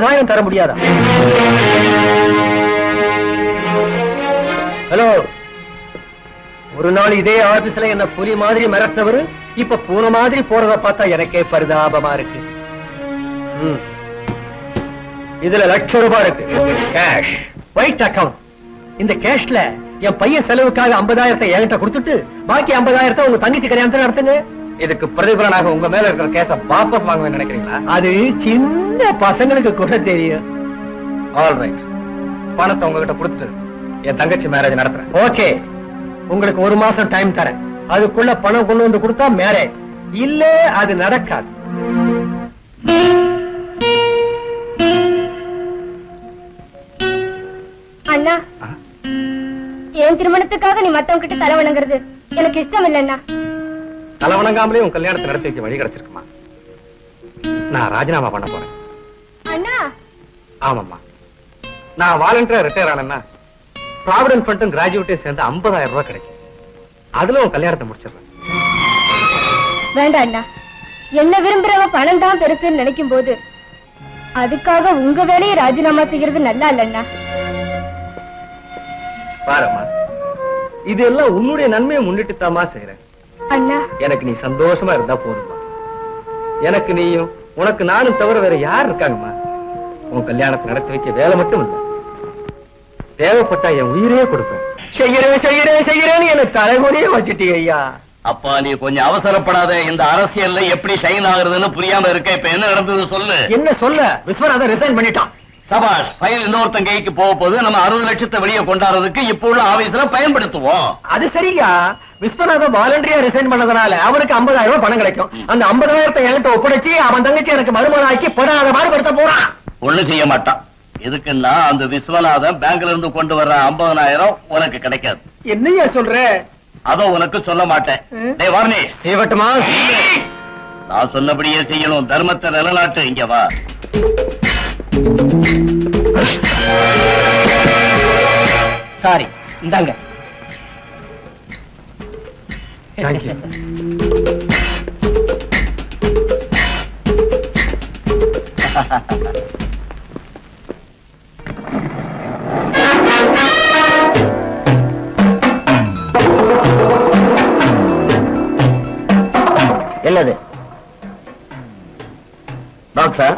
50,000 தர முடியாதா? ஹலோ, ஒரு நாள் இதே ஆபீஸ்ல என்ன புலி மாதிரி மிரட்டவர் இப்ப பூனை மாதிரி போறத பார்த்தா எனக்கே பரிதாபமா இருக்கு. இதுல ₹1,00,000 இருக்கு. Cash, white account. இந்த கேஷ்ல என் பையன் செலவுக்காக 50,000 என்கிட்ட கொடுத்துட்டு பாக்கி 50,000 உங்க தங்கச்சி கல்யாணத்தை நடத்துங்க. இதுக்கு பிரதிபலனாக உங்க மேல இருக்கிற கேஸ வாபஸ் வாங்க நினைக்கிறீங்களா? அது சின்ன பசங்களுக்கு கூட தெரியும். ஆல்ரைட், பணத்தை உங்ககிட்ட கொடுத்துட்டு என் தங்கச்சி மேரேஜ் நடத்துறேன். ஓகே, உங்களுக்கு 1 மாசம் டைம் தரேன். அதுக்குள்ள பணம் கொண்டு வந்து கொடுத்தா மேரேஜ், இல்ல அது நடக்காது. அண்ணா, என் திருமணத்துக்காக நீ மத்தவங்க கிட்ட தலை வணங்குறது எனக்கு இஷ்டம் இல்லைன்னா. தலை வணங்காமலே உன் கல்யாணத்தை நடத்தி வைக்க வழி கிடைச்சிருக்குமா? நான் ராஜினாமா பண்ண போறேன். அண்ணா. ஆமாம்மா, நான் வாலண்டியரா ரிட்டையர் ஆனேன்னா ப்ராவிடன்ட் ஃபண்டும் கிராஜுவேட்டையும் சேர்ந்து 50,000 ரூபாய் கிடைக்கும். அதுல உன் கல்யாணத்தை முடிச்சிடுறேன். வேண்டாம் அண்ணா, என்ன விரும்புறவ பணம் தான் பெருசுன்னு நினைக்கும் போது அதுக்காக உங்க வேலையை ராஜினாமா செய்யறது நல்லா இல்லைன்னா. பாரம்மா, இதெல்லாம் உன்னுடைய நன்மையை முன்னிட்டு தாமா செய்யறேன். அண்ணா, எனக்கு நீ சந்தோஷமா இருந்தா போதுமா. எனக்கு நீயும் உனக்கு நானும் தவிர வேற யார் இருக்காங்கம்மா? உன் கல்யாணத்தை நடத்தி வைக்க வேலை மட்டும் இல்ல, தேவைப்பட்டா என் உயிரே கொடுப்பேன். செய்யறேன்னு எனக்கு தலைமுறையே வச்சுட்டீங்க ஐயா. அப்பா, நீ கொஞ்சம் அவசரப்படாத. இந்த அரசியல்ல எப்படி ஷைன் ஆகுறதுன்னு புரியாம இருக்க. இப்ப என்ன நடந்தது சொல்லு. என்ன சொல்ல? விஸ்வநாதன் ரிசைன் பண்ணிட்டான். சபாஷ், ஃபைல் இன்னொருத்தன் கைக்கு போக போது நம்ம 60 லட்சத்தை வெளியே கொண்டாடுறதுக்கு இப்ப உள்ள ஆபீஸ்ல பயன்படுத்துவோம். அது சரியா? விஸ்வநாதன் வாலண்டரியா ரிசைன் பண்ணதுனால அவருக்கு 50,000 ரூபாய் பணம் கிடைக்கும். அந்த 50,000 என்கிட்ட ஒப்படைச்சு அவன் தங்கச்சி எனக்கு மறுமணம் ஆக்கி படாத பாடுபடுத்த போறான். ஒண்ணு செய்ய மாட்டான். எதுக்குன்னா அந்த விஸ்வநாதன் பேங்க்ல இருந்து கொண்டு வர்ற 50,000 உனக்கு கிடைக்காது. என்னையா சொல்ற? அதோ உனக்கு சொல்ல மாட்டேன். டேய் வார்னி, செய்யட்டுமா? நான் சொன்னபடியே செய்யணும். தர்மத்தை நிலநாட்டு. இங்க வா. சாரி, இந்தாங்க. தேங்க்யூ. என்னது பாக்ஸா?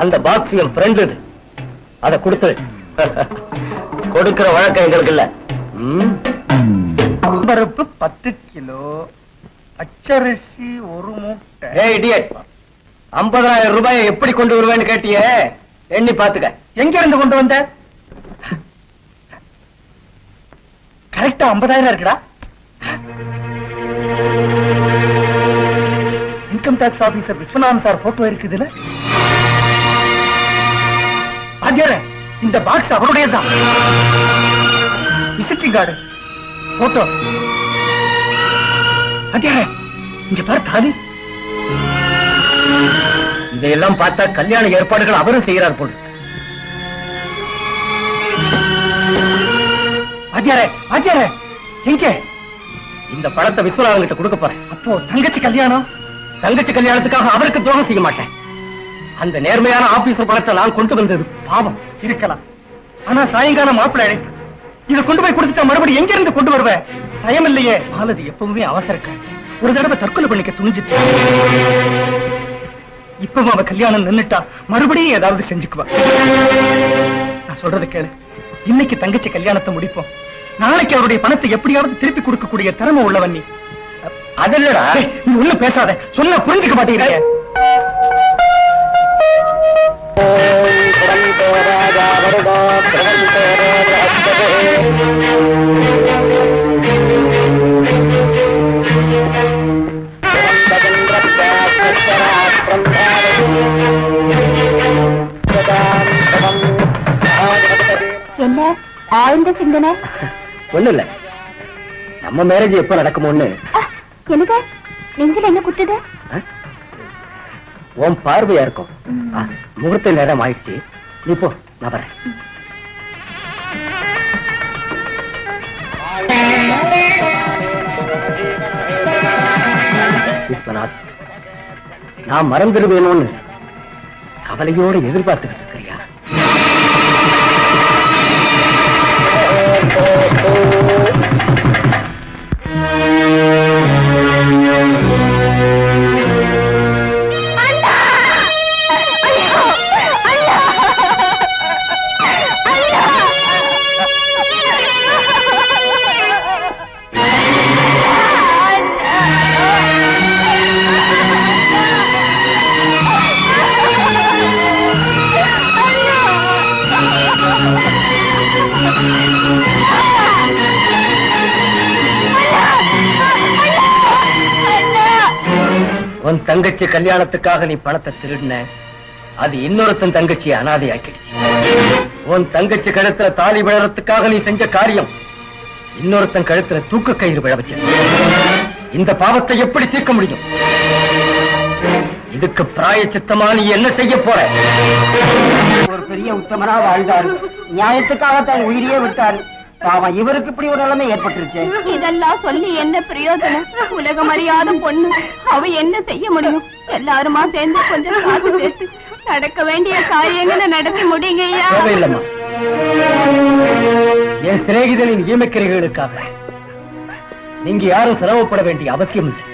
அந்த பாக்ஸ் என் ஃப்ரெண்ட். அதை கொடுத்து கொடுக்கிற வழக்கம் எங்களுக்கு இல்ல. பருப்பு 10 கிலோ, பச்சரிசி 1 மூட்டை. ஏய் இடியட், 50,000 ரூபாயை எப்படி கொண்டு வருவேன்னு கேட்டியே, எண்ணி பாத்துக்க. எங்க இருந்து கொண்டு வந்த? கரெக்டா 50,000 இருக்குடா. Income tax officer Viswanathan sir photo இருக்குதுல. இந்த பாக்ஸ் அவருடையதான். Visiting card, photo. இங்க பாரு தாலி. இதையெல்லாம் பார்த்தா கல்யாண ஏற்பாடுகள் அவரும் செய்கிறார் போல். எங்க இந்த படத்தை விஸ்வநாதன் கிட்ட கொடுக்க போறேன். அப்போ தங்கச்சி கல்யாணம்? தங்கச்சி கல்யாணத்துக்காக அவருக்கு துரோகம் செய்ய மாட்டேன். அந்த நேர்மையான ஆபீசர் பணத்தை நான் கொண்டு வந்தது பாவம் இருக்கலாம். ஆனா சாயங்காலம் மாப்பிள்ளை அழைப்பு. இதை கொண்டு போய் கொடுத்துட்டா மறுபடியும் எங்க இருந்து கொண்டு வருவேன்? பயம் இல்லையே. மாலதி எப்பவுமே அவசரக்க. ஒரு தடவை தற்கொலை பண்ணிக்க துணிஞ்சிட்டு. இப்பவும் அவ கல்யாணம் நின்னுட்டா மறுபடியும் ஏதாவது செஞ்சுக்குவா. நான் சொல்றது கேளு. இன்னைக்கு தங்கச்சி கல்யாணத்தை முடிப்போம். நாளைக்கு அவருடைய பணத்தை எப்படியாவது திருப்பி கொடுக்கக்கூடிய திறமை உள்ளவன் நீ. அதல்லடா, நீ ஒண்ணும் பேசாத. சொன்ன புரிஞ்சுக்க மாட்டேங்கிறீங்க. என்ன ஆழ்ந்த சிந்தனை? ஒண்ணு இல்ல, நம்ம மேரேஜ் எப்ப நடக்குமோன்னு. எனக்கு நெஞ்சில என்ன குத்துது? உன் பார்வையா இருக்கும். முகூர்த்த நேரம் ஆயிடுச்சு, நீ போ, நான் வரேன். விஸ்வநாத், நான் மறந்துடுவேணும்னு கவலையோடு எதிர்பார்த்துக்கிட்டு இருக்கிறியா? உன் தங்கச்சி கல்யாணத்துக்காக நீ பணத்தை திருடின, அது இன்னொருத்தன் தங்கச்சி அனாதையாக்கிடுச்சு. உன் தங்கச்சி கழுத்துல தாலி விழறதுக்காக நீ செஞ்ச காரியம் இன்னொருத்தன் கழுத்துல தூக்கு கயிறு விழ வச்சது. இந்த பாவத்தை எப்படி தீர்க்க முடியும்? இதுக்கு பிராயச்சித்தமா நீ என்ன செய்ய போற? ஒரு பெரிய உத்தமனா வாழ்ந்தார், நியாயத்துக்காக தன் உயிரியே விட்டார். பாவம், இவருக்கு இப்படி ஒரு நிலைமை ஏற்பட்டுருச்சு. இதெல்லாம் சொல்லி என்ன பிரயோஜனம்? உலகம் அறியாத பொண்ணு, அவ என்ன செய்ய முடியும்? எல்லாருமா சேர்ந்து கொஞ்சம் காசு சேர்த்து நடக்க வேண்டிய காரியங்களை நடத்தி முடியுங்க ஐயா. தேவையில்லம்மா, என் சிநேகிதனின் ஈமக்கிரைகளுக்காக நீங்க யாரும் சிரமப்பட வேண்டிய அவசியம் இல்லை.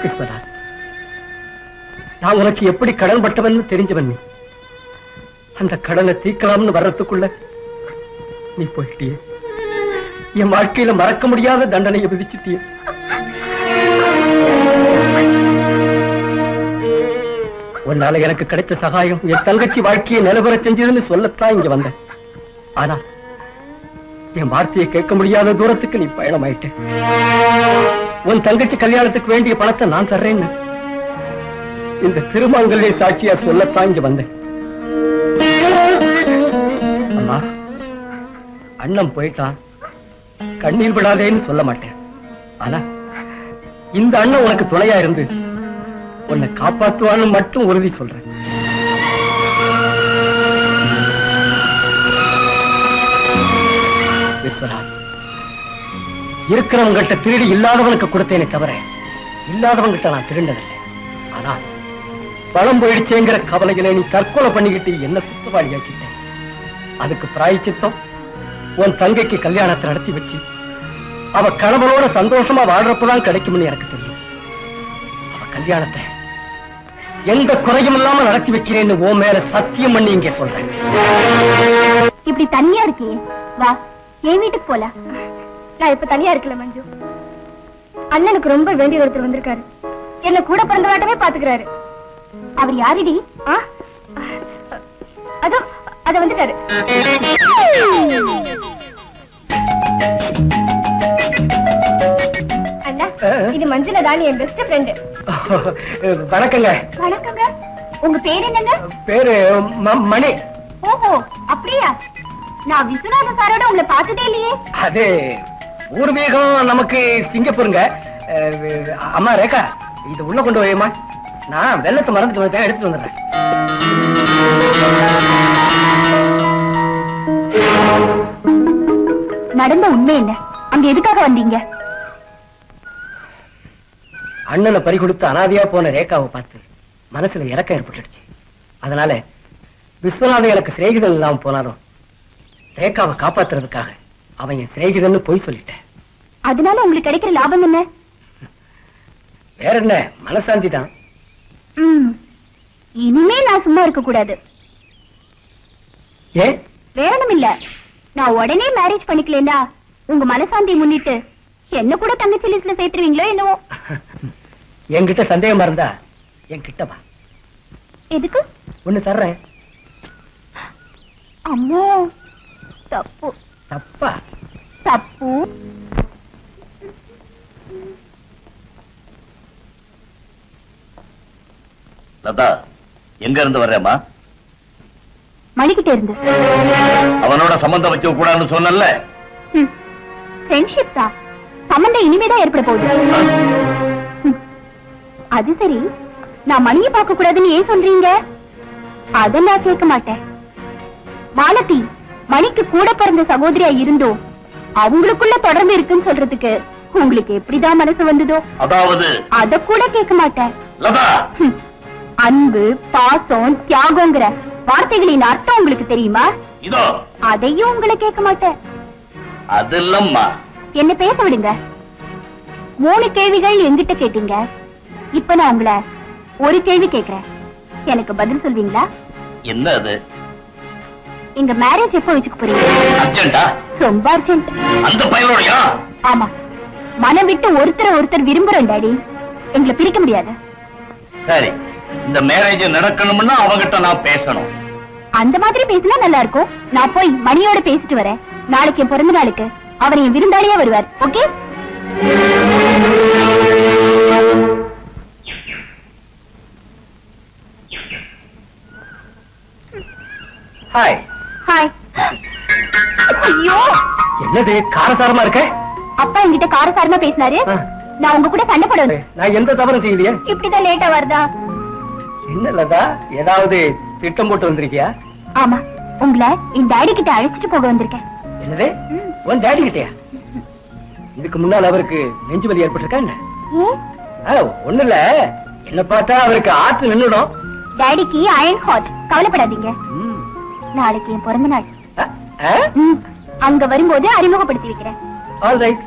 விஸ்வநாத், நான் உனக்கு எப்படி கடன் பட்டவன் தெரிஞ்சவன். நீ அந்த கடனை தீர்க்கலாம்னு வர்றதுக்குள்ள நீ போயிட்டியே. என் வாழ்க்கையில மறக்க முடியாத தண்டனையை விதிச்சிட்டிய. உன்னால எனக்கு கிடைச்ச சகாயம் என் தங்கச்சி வாழ்க்கையை நிலவர செஞ்சதுன்னு சொல்லத்தான் இங்க வந்தேன். ஆனா என் வார்த்தையை கேட்க முடியாத தூரத்துக்கு நீ பயணமாயிட்ட. உன் தங்கச்சி கல்யாணத்துக்கு வேண்டிய பணத்தை நான் தர்றேன்னு இந்த திருமங்கல்ய சாட்சியா சொல்லத்தான் இங்க வந்தேன். அம்மா, அண்ணன் போயிட்டான், கண்ணீர் விடாதேன்னு சொல்ல மாட்டேன். ஆனா இந்த அண்ணன் உனக்கு துணையா இருந்து உன்னை காப்பாற்றுவான்னு மட்டும் உறுதி சொல்றேன். விஸ்வநாத், இருக்கிறவங்கிட்ட திருடி இல்லாதவனுக்கு கொடுத்தேனே தவிர இல்லாதவங்கிட்ட நான் திருண்டதில்லை. ஆனா பணம் போயிடுச்சேங்கிற கவலைகளை நீ தற்கொலை பண்ணிக்கிட்டு என்ன சுத்தவாளியாக்கிட்ட. அதுக்கு பிராயச்சித்தம் உன் தங்கைக்கு கல்யாணத்தை நடத்தி வச்சு அவ கணவனோட சந்தோஷமா வாழ்றப்பதான் கிடைக்கும்னு எனக்கு தெரியும். அவ கல்யாணத்தை எந்த குறையும் இல்லாம நடத்தி வைக்கிறேன்னு உன் மேல சத்தியம் பண்ணி இங்க சொல்றேன். இப்படி தனியா இருக்கே, வா என் வீட்டுக்கு போலாம். நான் இப்ப தனியா இருக்கல மஞ்சு. அண்ணனுக்கு ரொம்ப வேண்டிய ஒருத்தர் வந்திருக்காரு. என்ன கூட பிறந்தவாட்டமே பாத்துக்கிறாரு. அவர் யாருடி? அதோ அத வந்துட்டாரு. அண்ணா, இது மஞ்சுள தானி, என் பெஸ்ட் ஃப்ரெண்ட். வணக்கங்க. வணக்கங்க. உங்க பேர் என்னங்க? பேரு மணி. ஓஹோ, அப்படியா? நான் விஸ்வநாத சாரோட உங்களை பார்த்ததே இல்லையே. அது பூர்வீகம் நமக்கு சிங்கப்பூருங்க. அம்மா ரேகா, இது உள்ள கொண்டு போயமா. நான் வெள்ளத்தை மறந்துட்டு வந்தேன், எடுத்துட்டு வந்துடுறேன். நடந்த உண்மை என்ன? அங்க எதுக்காக வந்தீங்க? அண்ணனை பறி கொடுத்து அனாதையா போன ரேகாவை பார்த்து மனசுல இறக்கம் ஏற்பட்டுடுச்சு. அதனால விஸ்வநாதன் எனக்கு சிநேகிதன் இல்லாம போனாலும் ரேகாவை காப்பாத்துறதுக்காக அவன் என் சிநேகிதன்னு போய் சொல்லிட்டேன். அதனால உங்களுக்கு கிடைக்கிற லாபம் என்ன? வேற என்ன, மனசாந்தி தான். இனிமே நான் சும்மா இருக்க கூடாது. ஏன்? வேற ஒண்ணும் இல்ல. நான் உடனே மேரேஜ் பண்ணிக்கலன்னா உங்க மனசாந்தி முன்னிட்டு என்ன கூட தங்கச்சி லிஸ்ட்ல சேர்த்துருவீங்களோ என்னவோ. என்கிட்ட சந்தேகமா இருந்தா என்கிட்ட வா. எதுக்கு? ஒண்ணு தர்றேன். அம்மோ, தப்பு. தப்பா? தப்பு. லதா, எங்க இருந்து வர்றேம்மா? மணிக்கிட்ட இருந்து. அவனோட சம்பந்தம் வச்சு கூடாதுன்னு சொன்னல. ஃப்ரெண்ட்ஷிப் தான். சம்பந்தம் இனிமேதான் ஏற்பட போகுது. அது சரி, நான் மணியை பார்க்க கூடாதுன்னு ஏன் சொல்றீங்க? அதை நான் கேட்க மாட்டேன். மாலதி மணிக்கு கூட பிறந்த சகோதரியா இருந்தோம் அவங்களுக்குள்ள தொடர்பு இருக்குன்னு சொல்றதுக்கு உங்களுக்கு எப்படிதான் மனசு வந்ததோ அதாவது அத கூட கேட்க மாட்டேன். லதா, ஹம். அன்பு, பாசம், தியாகங்கிற வார்த்தைகளின் அர்த்தம் உங்களுக்கு தெரியுமா? இதோ அதையும் உங்களை கேட்க மாட்டேன். அது இல்லம்மா. என்ன பேச விடுங்க. 3 கேள்விகள் என்கிட்ட கேட்டீங்க. இப்ப நான் உங்களை ஒரு கேள்வி கேட்கிறேன். எனக்கு பதில் சொல்வீங்களா? என்ன அது? எங்க மேரேஜ் எப்போ வச்சுக்க போறீங்க? அர்ஜென்டா? ரொம்ப அர்ஜென்ட். அந்த பையனோடயா? ஆமா, மனம் விட்டு ஒருத்தர் விரும்புறோம் டாடி. எங்களை பிரிக்க முடியாது. சரி, இந்த மேரேஜ் நடக்கணும்னா அவங்கிட்ட நான் பேசணும். அந்த மாதிரி பேசினா நல்லா இருக்கும். நான் போய் மணியோட பேசிட்டு வரேன். நாளைக்கு என் பிறந்த நாளுக்கு அவர் என் விருந்தாளியா வருவார். ஓகே? ஹாய். ஹாய். ஐயோ, என்னது காரசாரமா இருக்க? அப்பா என்கிட்ட காரசாரமா பேசினாரு. ஆ. நான் உங்க கூட சண்டை போடணும். நான் எந்த தவறும் செய்யலையே. இப்படிதான் லேட்டா வருதா? என்ன லதா, ஏதாவது திட்டம் போட்டு வந்திருக்கியா? ஆமா, உங்களை என் டாடி கிட்ட அழைச்சிட்டு போக வந்திருக்கேன். என்னது, உன் டாடி கிட்டயா? இதுக்கு முன்னால் அவருக்கு நெஞ்சு வலி ஏற்பட்டிருக்கா என்ன? ஏன்? ஒண்ணு இல்ல, என்ன பார்த்தா அவருக்கு ஆற்று நின்னுடும். டாடிக்கு அயன் ஹாட். கவலைப்படாதீங்க. ம். நாளைக்கு என் பிறந்த நாள். ஆ, ஆ? அங்க வரும்போது அறிமுகப்படுத்தி வைக்கிறேன். All right.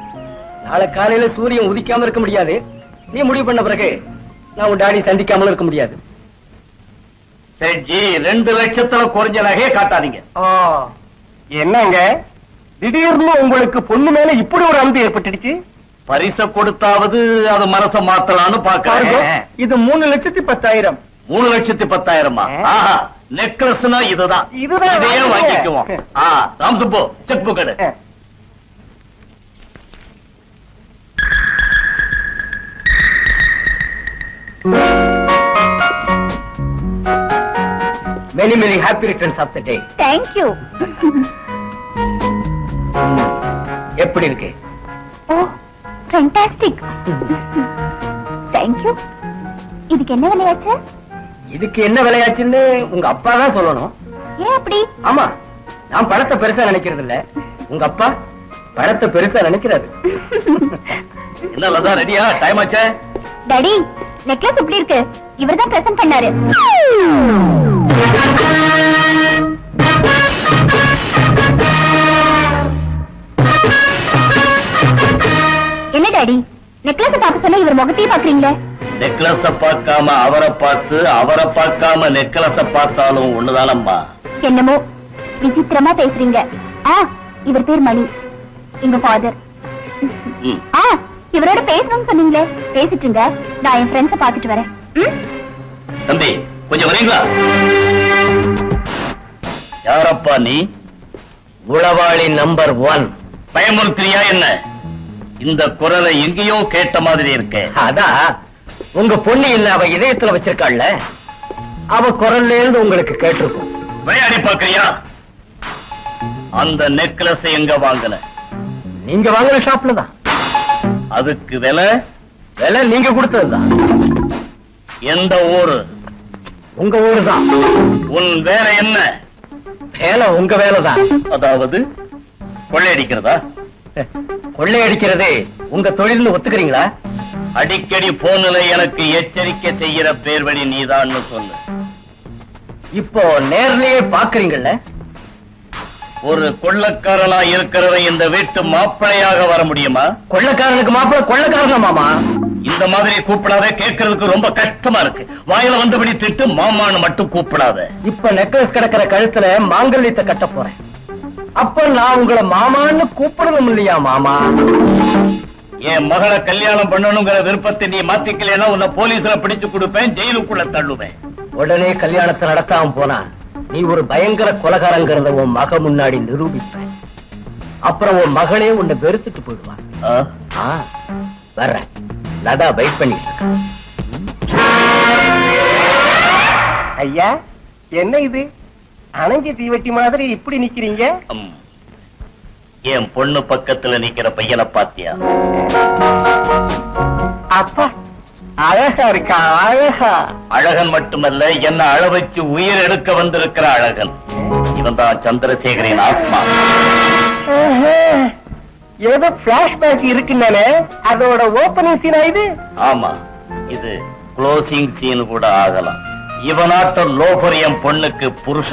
நாளை காலையில சூரியன் உதிக்காம இருக்க முடியாது. நீ முடிவு பண்ண பிறகு நான் உன் டாடி சந்திக்காமலும் இருக்க முடியாது. செஞ்சி 2 லட்சத்துல குறைஞ்ச நகையே காட்டாதீங்க. என்னங்க திடீர்னு உங்களுக்கு பொண்ணு மேல இப்படி ஒரு அன்பு ஏற்பட்டுடுச்சு? பரிச கொடுத்தாவது அது மனச மாத்தலான்னு பாக்கிறேன். இது 3,10,000. 3,10,000. ஆஹா, நெக்லஸ்னா இதுதான். இதுதான் இதையே வாங்கிக்க. வாங்கிக்குவோம். ராம்சுப்பு, செக் புக் எடு. Many, many happy returns of the day. Thank you. எப்படி இருக்கு? Oh, fantastic. Thank you. இதுக்கு என்ன விலையாச்சு? இதுக்கு என்ன விலையாச்சுன்னு உங்க அப்பா தான் சொல்லணும். ஏன் அப்படி? ஆமா, நான் பணத்தை பெருசா நினைக்கிறது இல்ல, உங்க அப்பா பணத்தை பெருசா நினைக்கிறாரு. என்ன லதா, ரெடியா? டைம் ஆச்சே. டாடி, நெக்லஸ் எப்படி இருக்கு? இவர்தான் பிரசன்ட் பண்ணாரு. என்ன டாடி, நெக்லஸ் பார்க்க சொன்னா இவர் முகத்தையே பாக்குறீங்களே? நெக்லஸ பார்க்காம அவரை பார்த்து, அவரை பார்க்காம நெக்லஸ பார்த்தாலும் ஒண்ணுதானம்மா. என்னமோ விசித்திரமா பேசுறீங்க. இவர் பேர் மணி, எங்க ஃபாதர். இவரோட பேசணும்னு சொன்னீங்களே, பேசிட்டுங்க. நான் என் ஃப்ரெண்ட்ஸ பாத்துட்டு வரேன். தம்பி, கொஞ்சம் வரீங்களா? யாரப்பா நீ? உளவாளி நம்பர் 1. பயமுறுத்தியா என்ன? இந்த குரலை எங்கேயோ கேட்ட மாதிரி இருக்க. அதான் உங்க பொண்ணு இல்ல, அவ இதயத்துல வச்சிருக்காள்ல, அவ குரல்ல இருந்து உங்களுக்கு கேட்டிருக்கும். விளையாடி பாக்குறியா? அந்த நெக்லஸ் எங்க வாங்கின? நீங்க வாங்குற ஷாப்ல தான். அதுக்கு விலை நீங்க கொடுத்ததுதான். எந்த ஊரு? உங்க ஊரு தான். உன் வேலை என்ன? வேலை உங்க வேலைதான். அதாவது கொள்ளையடிக்கிறதா? கொள்ளையடிக்கிறது உங்க தொழில்னு ஒத்துக்கிறீங்களா? அடிக்கடி போன்ல எனக்கு எச்சரிக்கை செய்யற பேர் வழி நீதான்னு சொல்லு. இப்போ நேர்லயே பாக்குறீங்கல்ல. ஒரு கொள்ளக்காரனா இருக்கிறவன் இந்த வீட்டு மாப்பிளையாக வர முடியுமா? கொள்ளக்காரனுக்கு மாப்பிள்ள கொள்ளக்காரனா மாமா? இந்த மாதிரி கூப்பிடாத, கேட்கறதுக்கு ரொம்ப கஷ்டமா இருக்கு. வாயில வந்தபடி திட்டு, மாமான்னு மட்டும் கூப்பிடாத. இப்ப நெக்லஸ் கிடக்கிற கழுத்துல மாங்கல்யத்தை கட்ட போறேன். அப்ப நான் உங்களை மாமான்னு கூப்பிடணும் இல்லையா மாமா? என் மகளை கல்யாணம் பண்ணணுங்கிற விருப்பத்தை நீ மாத்திக்கலன்னா உன்னை போலீஸ்ல பிடிச்சு கொடுப்பேன், ஜெயிலுக்குள்ள தள்ளுவேன். உடனே கல்யாணத்தை நடத்தாம போனா நீ ஒரு பயங்கர கொலகாரங்கிறத உன் மக முன்னாடி நிரூபிப்ப. அப்புறம் உன் மகளே உன்னை வெறுத்துட்டு போயிடுவா. வர்றேன். லதா வெயிட் பண்ணிட்டு இருக்கா. ஐயா, என்ன இது அணைஞ்ச தீவட்டி மாதிரி இப்படி நிக்கிறீங்க? என் பொண்ணு பக்கத்துல நிக்கிற பையனை பாத்தியா? அப்பா, அழகா இருக்கா? அழகா? அழகன் மட்டுமல்ல, என்ன அழ வச்சு உயிர் எடுக்க வந்திருக்கிற அழகன். இவன் தான் சந்திரசேகரின் ஆத்மா. ஏதோ பிளாஷ்பேக் இருக்குன்னானே, அதோட ஓபனிங் சீனா இது? ஆமா, இது க்ளோசிங் சீன் கூட ஆகலாம். இவனாட்ட லோபர் என் பொண்ணுக்கு புருஷ